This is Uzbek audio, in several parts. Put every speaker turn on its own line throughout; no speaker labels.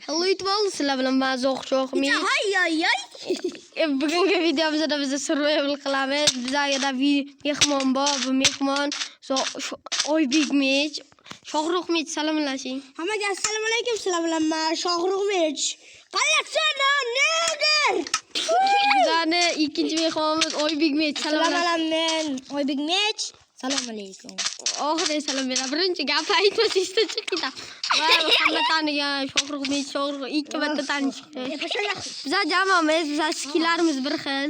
Hello YouTube, sizlar bilan men Zo'xsho'xmi. Bugungi videomizda biz survival qilamiz. Bizga mehmon bor, bu mehmon Oybekmich, Shohruxmich salomlashing.
Hammaga assalomu alaykum, sizlar bilan men Shohruxmich. Qayoqsan, neger?
Bizani ikkinchi mehmonimiz Oybekmich salomlashing.
Men Oybekmich. Assalomu alaykum.
Oxirgi salom beraman. Birinchi gap aytmas ishda chiqdi. Hamma tanigan Shohruxmich, Shohrux ikki marta tanishdi. Bizlar jamoamiz, bizlar skillarimiz bir xil.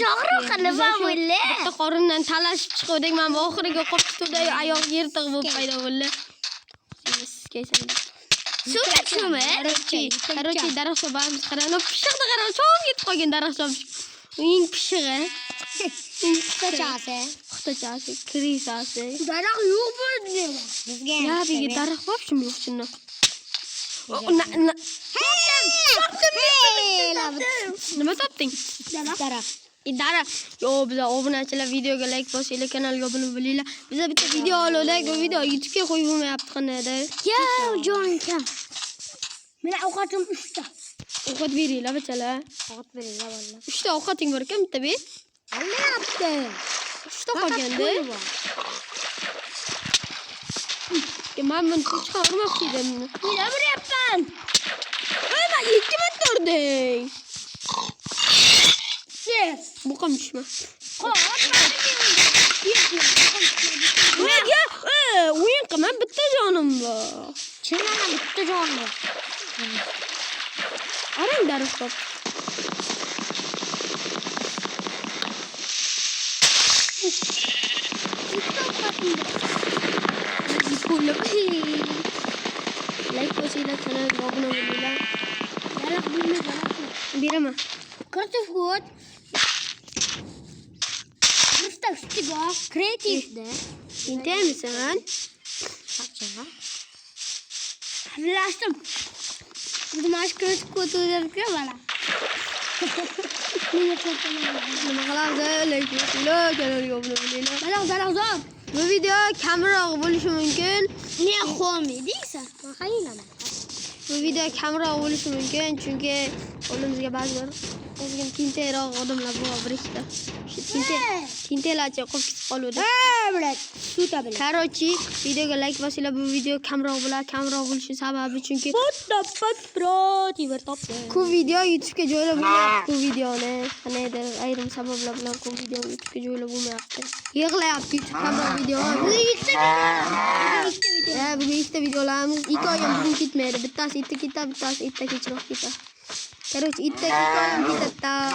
Shohrux nima bo'ldi?
Bitta qorindan talashib chiqdik. Men oxiriga qo'pitda oyoq yirtiq bo'lib paydo bo'ldi.
Suga tushmi?
Короче, daraxtga boramiz. Qarang, pishiqni qarang, cho'g'ib ketib qolgan daraxtlar. Uning pishig'i. Xitochasi, krisasi.
Daraxt yo'q bo'ldi. Bizga
Ya, bizga daraxt bor shunday yo'q shunday. Nima topding?
Daraxt.
Daraxt. Yo, biz obunachilar videoga like bosinglar, kanalga obuna bo'linglar. Biz bitta video olaylik, bu video YouTube'ga qo'yib bo'lmayapti qanday.
Ya, jonkam. Meni ovqatim 3 ta.
Ovqat beringlar, bachalar.
Ovqat beringlar vallahi.
3 ta ovqating bor ekan, bitta ber.
Almayapti.
3 ta qolganda. Men buni chiqarmoqchi edim.
Nima bo'lyapman?
Mana 2 marta urding.
Yes.
Bu ham tushma.
Nega?
O'yin qilma, bitta jonim bor.
Chindan bitta jonim bor.
Arang daraxt bor. Like bosinglar, kanalga obuna bo'linglar.
Daraxt bo'lmaydi.
Beraman.
Kırtık gut. Kırtık stigo. Kreatifde.
Intay misan?
Açığa. Hazırlaştım. Bu maç kırtık gut uyarıkıyor bana.
Nima qilamiz? Like bosinglar, kanalga obuna bo'linglar.
Daraxt zor.
Bu video kamroq bo'lishi mumkin.
Ne xomi deysan? Mahaylan.
Bu video kamroq bo'lishi mumkin, chunki qo'limizga ba'zi ozgina tintayroq odamlar bor bir ikkita. Shu tintaylarcha qolib ketib qoluvdi.
Brat. Suta bilan.
Короче, videoga like bosinglar, bu video kamroq bo'lishi sababi chunki ko'p video YouTube'ga joylab bo'lmayapti bu videoni. Qanaydir ayrim sabablar bilan ko'p video YouTube'ga joylab bo'lmayapti. Yig'layapti YouTube kamroq video. Bugun ikkita videolarimiz 2 oyim bugun ketmaydi. Bittasi itta ketadi, bittasi itta kechroq ketadi. Короче, itta 2 oyim ketadi.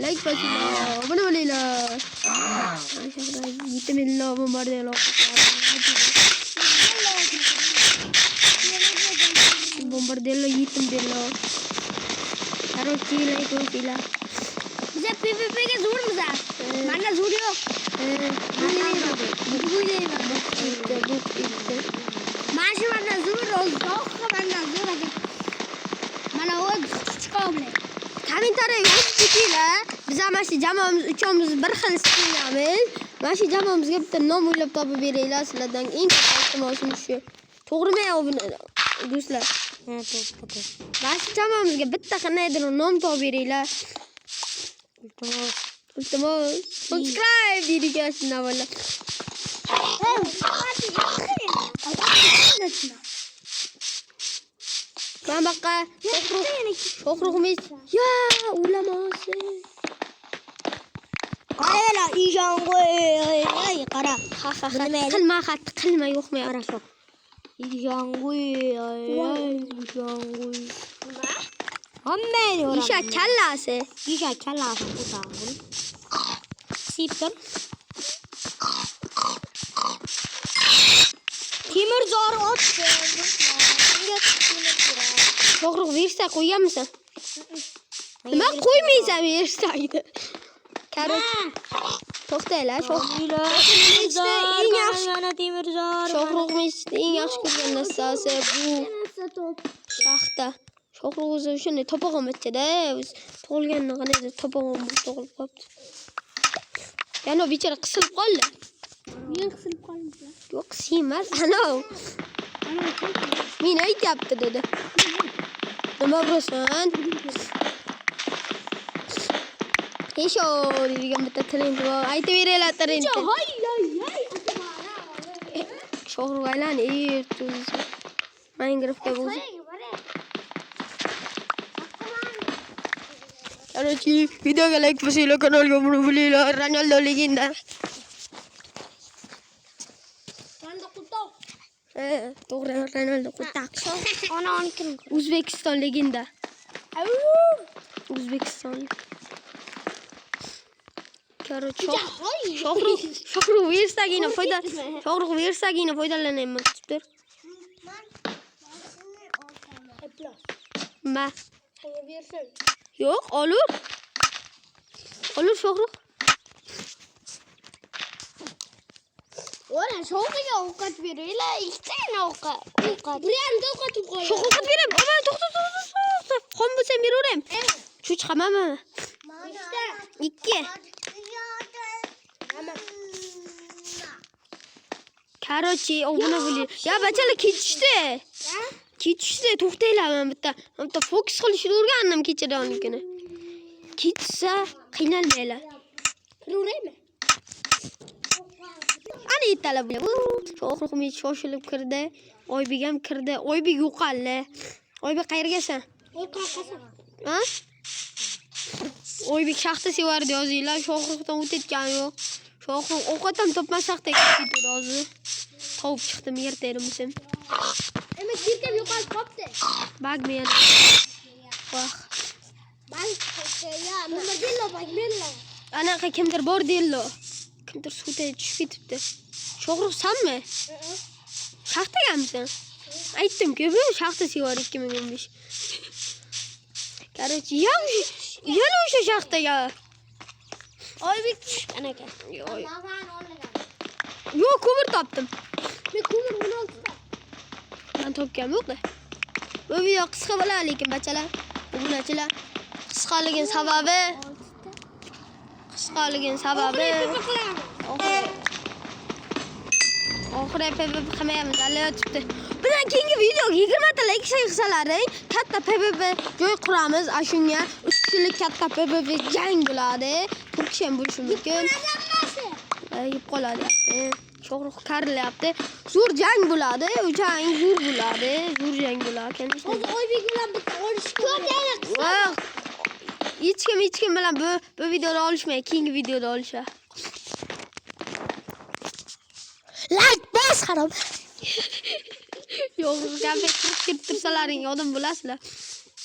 Like bosinglar, obuna bo'linglar. Vitaminlar bombardiyalar. Bombardiyalar yetim bellar. Короче, like bosinglar.
Bize PvP'ga zo'rmiz. Menda zo'r yo'q. Mana shu menda zo'r, uzoqqa menda zo'r ekan. Mana o'z chiqoble.
Kommentariyaga yozib ketinglar. Biz ham shu jamoamiz uchamiz bir xil ismlaymiz. Mana shu jamoamizga bitta nom o'ylab topib beringlar. Sizlardan eng iltimosimiz shu. To'g'rimi do'stlar?
Ha, to'g'ri.
Mana shu jamoamizga bitta qanaydir nom topib beringlar. Iltimos. Subscribe deydigan shundan avval. Ben bakka Shohruxmich. Ya, ulamosi.
Qayera ijon qo'y. Ay, qara.
Qilma, qilma yo'qmi?
Qara shu. Ijon qo'y. Ay, ijon qo'y. Hamma yo'q.
Isha kallasi.
Isha kallasi o'tadi. Siptir. Temir zor otdi.
Shohruq versa qo'yamisan? Nima qo'ymaysan versaydi? Короче, to'xtanglar, Shohruxmichda eng yaxshi ko'rgan narsasi bu shaxta. Shohruq o'zi shunday topog'im ichida, tug'ilgandan qanday topog'im tug'ilib qolibdi. Yana bechora qisilib qoldi.
Men qisilib qoldim.
Yo'q, siymas. Ana. Meni aytyapti dedi. Nima bo'lasan? Yesho degan bitta trend bor. Aytib beringlar trendni.
Hay.
Shohrux aylan, Minecraftga o'zi. Короче, videoga like bosinglar, kanalga obuna bo'linglar. Ronaldo legenda. To'g'ri, Ronaldo qutaq.
Ona kim?
O'zbekiston legenda. O'zbekiston. Короче, Shohrux versagina foydalanayman. Tutib tur. Ma. Yo'q, olur. Olur Shohrux.
Ora sho'g'iga ovqat beringlar, ikkitagina ovqat. Bir ham ovqat qo'y.
Sho'x ovqat beraman. Ama to'xta. Xom bo'lsam beraverem. Chuch qamama. Ikki. Короче, obuna bo'ling. Ya bachalar ketishdi. To'xtanglar, men bitta fokus qilishni o'rgandim kechirdanikini. Ketsa qiynalmaylar.
Kiraveraymi?
Ana yetalab bu. Shohrux shoshilib kirdi. Oybek ham kirdi. Oybek yo'qaldi. Oybek qayergasan? Ha? Oybek shaxta sevardi yozinglar. Shohruxdan o'tayotgani yo'q. Shohrux ovqat ham topmasaqdek ketdi hozir. Tovib chiqdim yerda erimsam.
Emas, yirkab yo'qolib qopti.
Bagmen. Voh.
Bagmen.
Anaqa kimdir bor deylar. Kimdir suvga tushib ketibdi. Shohrux sanmi? Shaxtaganmisan? Aytdim-ku, bu shaxta sevar 2015. Короче, yana o'sha shaxtaga.
Oybek tushgan ekan.
Yo'q, ko'mir topdim.
Men ko'mir 16 ta.
Men topganim yo'q-da. Bu video qisqa bo'ladi, lekin bachalar, obunachilar, qisqaligin sababi oxiri PvP qilmayapmiz, alayotibdi. Bundan keyingi videoga 20 ta like qilsalaring, katta PvP joy quramiz. Shunga 3 kishilik katta PvP jang bo'ladi. 4 kishi ham bo'lishi mumkin. Yeb qoladi. Shohrux karilyapti. Zo'r jang bo'ladi. U jang zo'r bo'ladi. Zo'r jang bo'ladi.
Hozir Oybek bilan bitta olishib
Hech kim bilan bu videoda olishmaydi. Keyingi videoda olishadi.
like bos xarob.
Yo'q, gapga kirib tursalaring odam bo'lasizlar.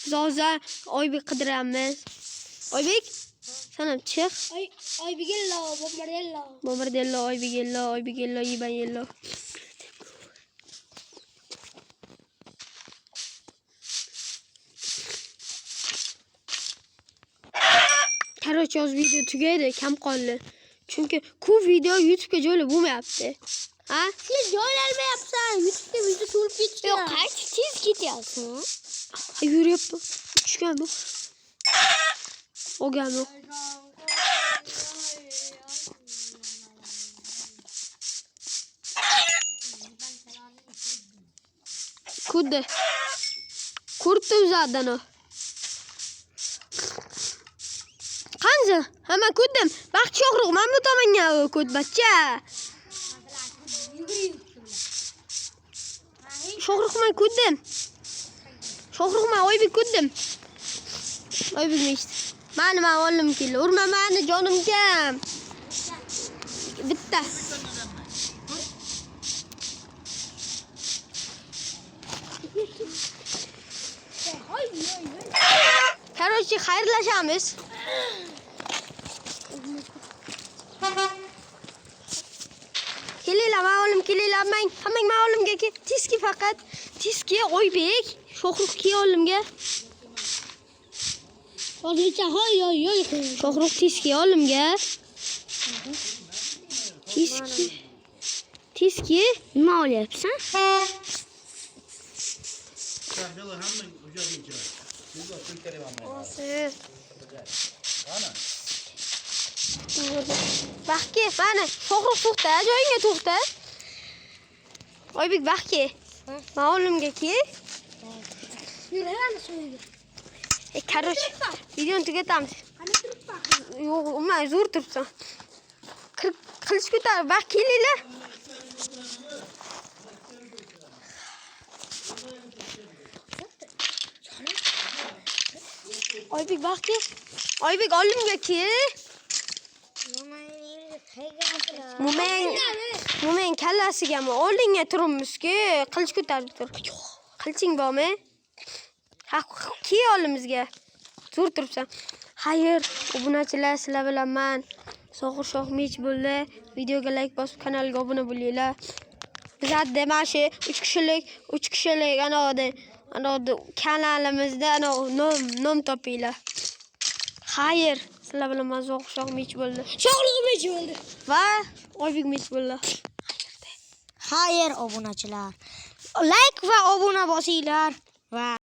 Biz hozir Oybek qidiramiz. Oybek, sen ham chiq.
Oybegello,
Bombardello, Oybegello, Ibayello. Короче, o'z video tugaydi, kam qoldi. Chunki ko'p video YouTube'ga joylab bo'lmayapti. Ha?
Siz joylanmayapsan. YouTube'ga video to'lib ketdi.
Yo'q, qaysi tez ketyapsan? Yuryapti. Tushgan bu. Olgan bu. Kurtdi uzadan o. Qancha? Hamma ko'rdim. Baxt Shohrux, men bu tomonga ko't bachcha. Shohrux men ko'rdim. Shohrux men Oybek ko'rdim. Oybek nechta? Mani o'g'lim keldi. Urma meni jonimga. Bitta. Короче, xayrlashamiz. Kelinglar, ma'lum kelinglar. Hammang ma'lumga kel. Tiski faqat. Tiski Oybek, Shohrux kel olimga.
Hozircha hoy.
Shohrux tiski olimga. Tiski nima olyapsan? Baxtga, mana Shohrux to'xta, joyingga to'xta. Oybek baxtga. Ma'lumga kel.
Yürüyene söyle.
Короче, videoni tugatamiz.
Hani turib bak.
Yo'q, umuman zo'r turibsan. Qilich ko'tarib, vaqt kelinglar. Oybek vaqt kel. Oybek oldimga kel. Mo'mang kallasigami oldinga turibmiz-ku. Qilich ko'tarib tur. Qiliching bormi? Ha, kel oldimizga. Zo'r turibsan. Xayr, obunachilar, sizlar bilan men Sohir Shohmich bo'ldi. Videoga like bosib, kanalga obuna bo'linglar. Bizda mana shu 3 kishilik ana kanalimizda nom topinglar. Xayr, sizlar bilan men Sohir Shohmich bo'ldi.
Sho'g'lig'imiz bo'ldi.
Va Oybek Mich bo'ldi.
Xayr obunachilar. Like va obuna bosinglar va